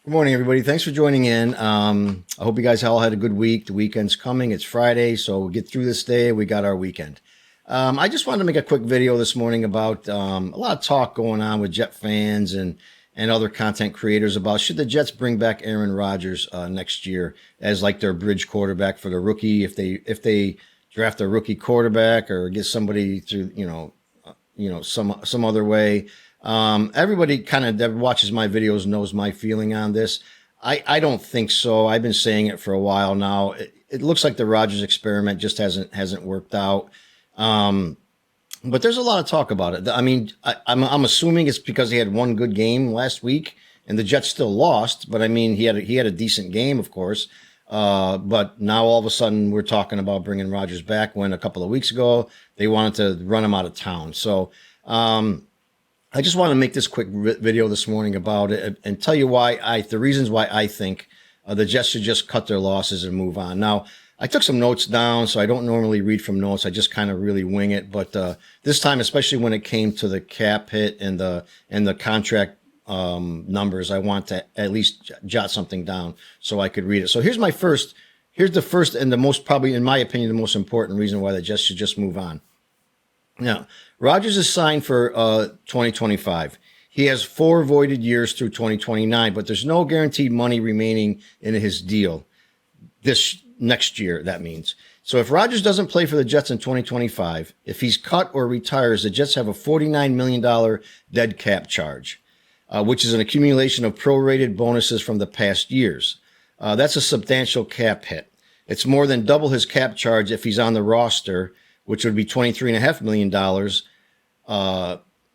Good morning, everybody. Thanks for joining in. I hope you guys all had a good week. The weekend's coming. It's Friday, so we'll get through this day. We got our weekend. I just wanted to make a quick video this morning about a lot of talk going on with Jet fans and other content creators about should the Jets bring back Aaron Rodgers next year as like their bridge quarterback for the rookie if they draft a rookie quarterback or get somebody through some other way. Everybody kind of that watches my videos knows my feeling on this. I don't think so. I've been saying it for a while now. It looks like the Rodgers experiment just hasn't worked out. But there's a lot of talk about it. I mean, I'm assuming it's because he had one good game last week and the Jets still lost. But I mean, he had a decent game, of course. But now all of a sudden we're talking about bringing Rodgers back when a couple of weeks ago they wanted to run him out of town. So, I just want to make this quick video this morning about it and tell you the reasons why I think the Jets should just cut their losses and move on. Now, I took some notes down, so I don't normally read from notes. I just kind of really wing it. But this time, especially when it came to the cap hit and the contract numbers, I want to at least jot something down so I could read it. So here's the first and the most, probably in my opinion, the most important reason why the Jets should just move on. Now, Rodgers is signed for 2025. He has 4 voided years through 2029, but there's no guaranteed money remaining in his deal this next year, that means. So if Rodgers doesn't play for the Jets in 2025, if he's cut or retires, the Jets have a $49 million dead cap charge, which is an accumulation of prorated bonuses from the past years. That's a substantial cap hit. It's more than double his cap charge if he's on the roster, which would be $23.5 million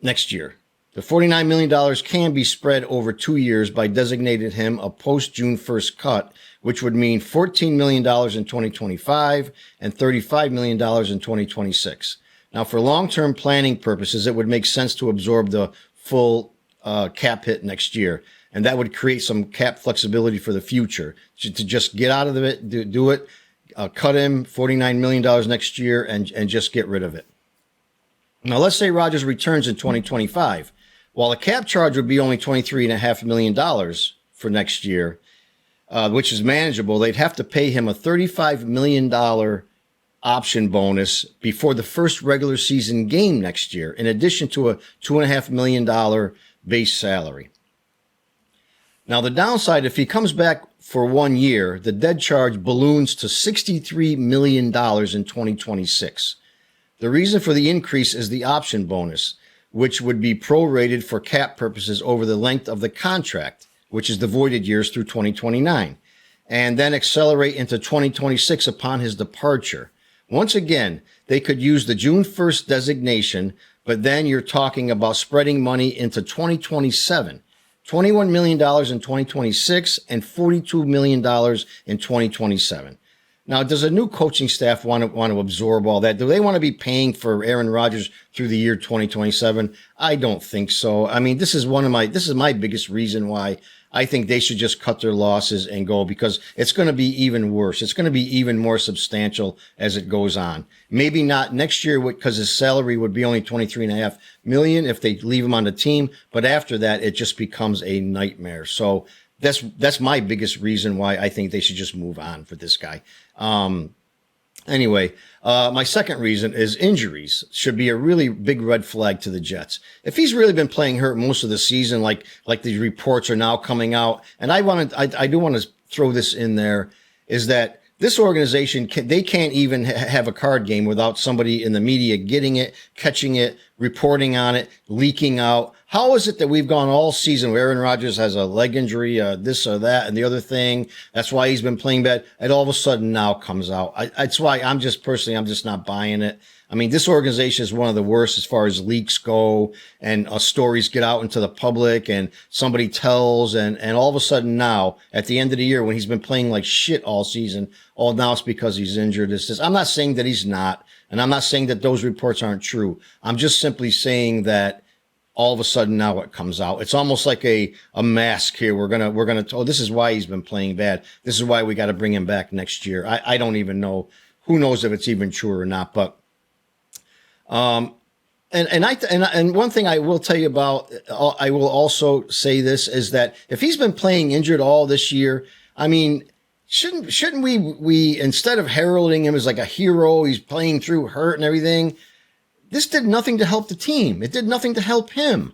next year. The $49 million can be spread over 2 years by designating him a post-June 1st cut, which would mean $14 million in 2025 and $35 million in 2026. Now, for long-term planning purposes, it would make sense to absorb the full cap hit next year, and that would create some cap flexibility for the future to just get out of it, do it. Cut him $49 million next year and just get rid of it. Now, let's say Rodgers returns in 2025. While the cap charge would be only $23.5 million for next year, which is manageable, they'd have to pay him a $35 million option bonus before the first regular season game next year, in addition to a $2.5 million base salary. Now, the downside, if he comes back for 1 year, the dead charge balloons to $63 million in 2026. The reason for the increase is the option bonus, which would be prorated for cap purposes over the length of the contract, which is the voided years through 2029, and then accelerate into 2026 upon his departure. Once again, they could use the June 1st designation, but then you're talking about spreading money into 2027. $21 million in 2026 and $42 million in 2027. Now, does a new coaching staff want to absorb all that? Do they want to be paying for Aaron Rodgers through the year 2027? I don't think so. I mean, this is my biggest reason why I think they should just cut their losses and go, because it's going to be even worse. It's going to be even more substantial as it goes on. Maybe not next year because his salary would be only $23.5 million if they leave him on the team. But after that, it just becomes a nightmare. So that's my biggest reason why I think they should just move on for this guy. Anyway, my second reason is injuries should be a really big red flag to the Jets. If he's really been playing hurt most of the season, like these reports are now coming out, and I do want to throw this in there, is that this organization, they can't even have a card game without somebody in the media getting it, catching it, reporting on it, leaking out. How is it that we've gone all season where Aaron Rodgers has a leg injury, this or that, and the other thing? That's why he's been playing bad. And all of a sudden now comes out. That's why I'm just not buying it. I mean, this organization is one of the worst as far as leaks go and stories get out into the public and somebody tells and all of a sudden now at the end of the year when he's been playing like shit all season, now it's because he's injured. I'm not saying that he's not, and I'm not saying that those reports aren't true. I'm just simply saying that all of a sudden now it comes out. It's almost like a mask here. We're gonna this is why he's been playing bad. This is why we got to bring him back next year. I don't even know. Who knows if it's even true or not, but And one thing I will tell you about, I will also say this is that if he's been playing injured all this year, I mean, shouldn't we instead of heralding him as like a hero, he's playing through hurt and everything. This did nothing to help the team. It did nothing to help him.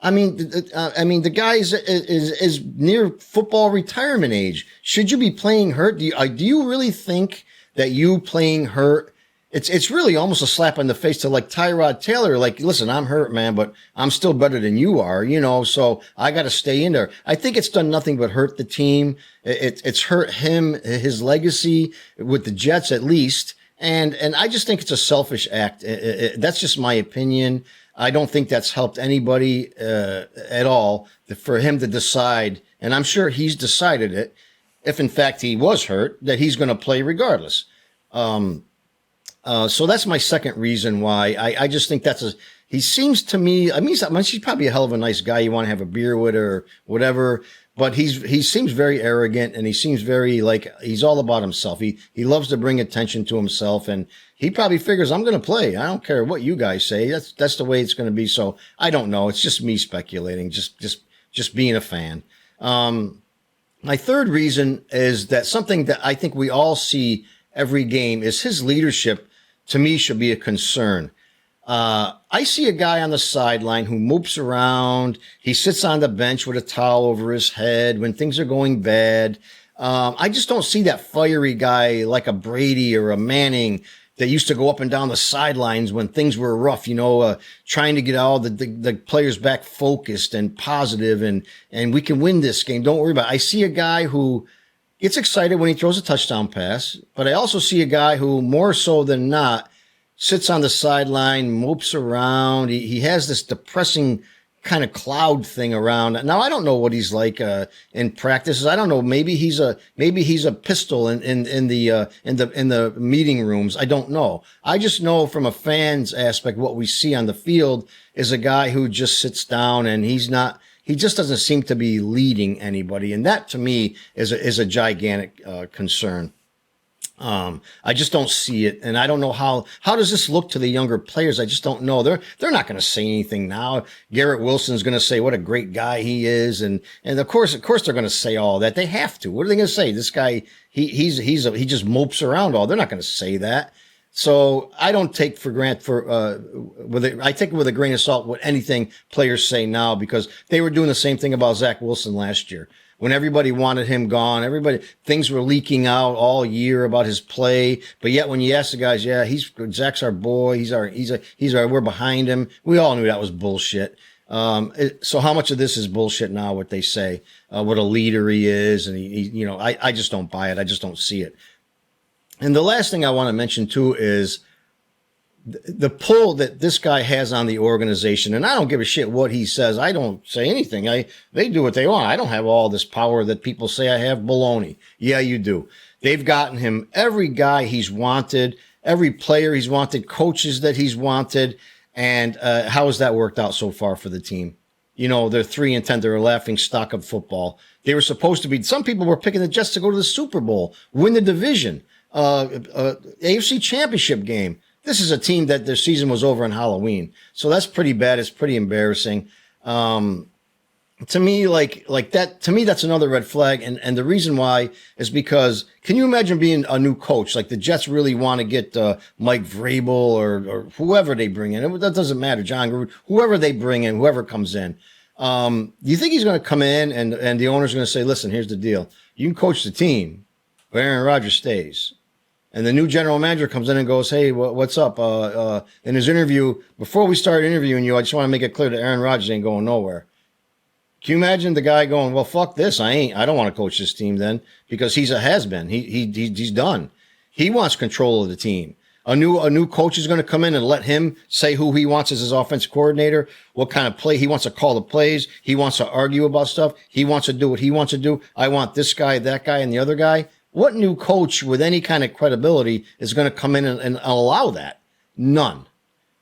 The guy is near football retirement age. Should you be playing hurt? Do you really think that you playing hurt? It's really almost a slap in the face to like Tyrod Taylor. Like, listen, I'm hurt, man, but I'm still better than you are, so I got to stay in there. I think it's done nothing but hurt the team. It's hurt him, his legacy with the Jets at least. And I just think it's a selfish act. That's just my opinion. I don't think that's helped anybody at all for him to decide. And I'm sure he's decided it, if in fact he was hurt, that he's going to play regardless. So that's my second reason why I just think he seems to me, he's probably a hell of a nice guy you want to have a beer with or whatever, but he seems very arrogant and he seems very like he's all about himself. He loves to bring attention to himself and he probably figures I'm going to play. I don't care what you guys say. That's the way it's going to be. So I don't know. It's just me speculating, just being a fan. My third reason is that something that I think we all see every game is his leadership. To me, should be a concern. I see a guy on the sideline who mopes around. He sits on the bench with a towel over his head when things are going bad. I just don't see that fiery guy like a Brady or a Manning that used to go up and down the sidelines when things were rough, trying to get all the players back focused and positive and we can win this game. Don't worry about it. I see a guy who gets excited when he throws a touchdown pass, but I also see a guy who more so than not sits on the sideline, mopes around. He has this depressing kind of cloud thing around. Now I don't know what he's like in practices. I don't know. Maybe he's a pistol in the meeting rooms. I don't know. I just know from a fan's aspect what we see on the field is a guy who just sits down and he just doesn't seem to be leading anybody. And that to me is a gigantic concern. I just don't see it. And I don't know how does this look to the younger players? I just don't know. They're not going to say anything now. Garrett Wilson's going to say what a great guy he is. And of course they're going to say all that. They have to. What are they going to say? This guy, he just mopes around all. They're not going to say that. So I don't take for granted I take it with a grain of salt what anything players say now because they were doing the same thing about Zach Wilson last year. When everybody wanted him gone, things were leaking out all year about his play. But yet when you ask the guys, yeah, Zach's our boy. We're behind him. We all knew that was bullshit. So how much of this is bullshit now, what they say, what a leader he is. And I just don't buy it. I just don't see it. And the last thing I want to mention too is the pull that this guy has on the organization. And I don't give a shit what he says. I don't say anything. They do what they want. I don't have all this power that people say I have. Baloney. Yeah, you do. They've gotten him every guy he's wanted, every player he's wanted, coaches that he's wanted. And how has that worked out so far for the team? They're 3-10. They're a laughing stock of football. They were supposed to be, some people were picking the Jets to go to the Super Bowl, win the division. AFC Championship game. This is a team that their season was over on Halloween. So that's pretty bad. It's pretty embarrassing. To me, that's another red flag. And the reason why is because can you imagine being a new coach? Like the Jets really want to get Mike Vrabel or whoever they bring in. That doesn't matter. John Gruden, whoever they bring in, whoever comes in. Do you think he's going to come in and the owner's going to say, listen, here's the deal. You can coach the team, but Aaron Rodgers stays. And the new general manager comes in and goes, hey, what's up? In his interview, before we start interviewing you, I just want to make it clear that Aaron Rodgers ain't going nowhere. Can you imagine the guy going, well, fuck this. I don't want to coach this team then because he's a has-been. He's done. He wants control of the team. A new coach is going to come in and let him say who he wants as his offensive coordinator, what kind of play he wants to call the plays. He wants to argue about stuff. He wants to do what he wants to do. I want this guy, that guy, and the other guy. What new coach with any kind of credibility is going to come in and allow that? None.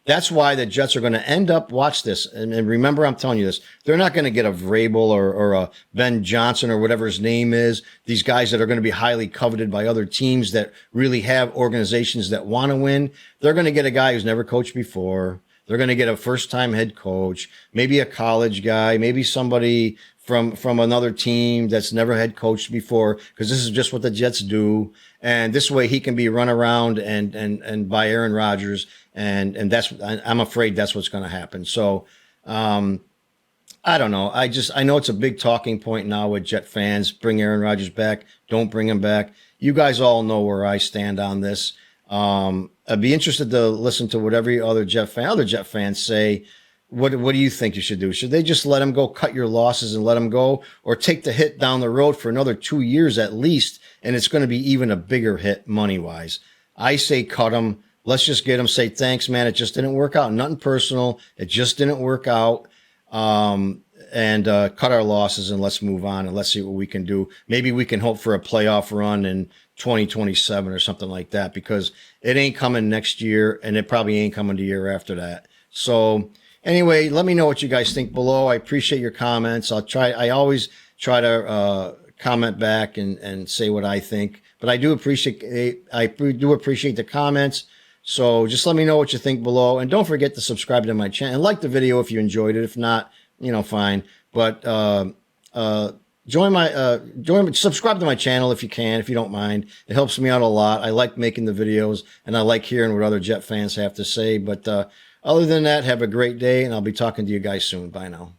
That's why the Jets are going to end up, watch this, and remember I'm telling you this, they're not going to get a Vrabel or a Ben Johnson or whatever his name is, these guys that are going to be highly coveted by other teams that really have organizations that want to win. They're going to get a guy who's never coached before, They're going to get a first-time head coach, maybe a college guy, maybe somebody from another team that's never head coached before, because this is just what the Jets do. And this way he can be run around and by Aaron Rodgers. And that's, I'm afraid that's what's going to happen. So, I don't know. I know it's a big talking point now with Jet fans. Bring Aaron Rodgers back. Don't bring him back. You guys all know where I stand on this. I'd be interested to listen to what every other Jet fans say. What do you think you should do? Should they just let him go, cut your losses and let him go, or take the hit down the road for another 2 years at least? And it's going to be even a bigger hit money wise. I say cut him. Let's just get him. Say thanks, man. It just didn't work out. Nothing personal. It just didn't work out. And cut our losses and let's move on and let's see what we can do. Maybe we can hope for a playoff run in 2027 or something like that, because it ain't coming next year and it probably ain't coming the year after that. So anyway, let me know what you guys think below. I appreciate your comments. I always try to comment back and say what I think, but I do appreciate the comments. So just let me know what you think below, and don't forget to subscribe to my channel and like the video if you enjoyed it. If not, fine. But subscribe to my channel if you can, if you don't mind. It helps me out a lot. I like making the videos, and I like hearing what other Jet fans have to say. But other than that, have a great day, and I'll be talking to you guys soon. Bye now.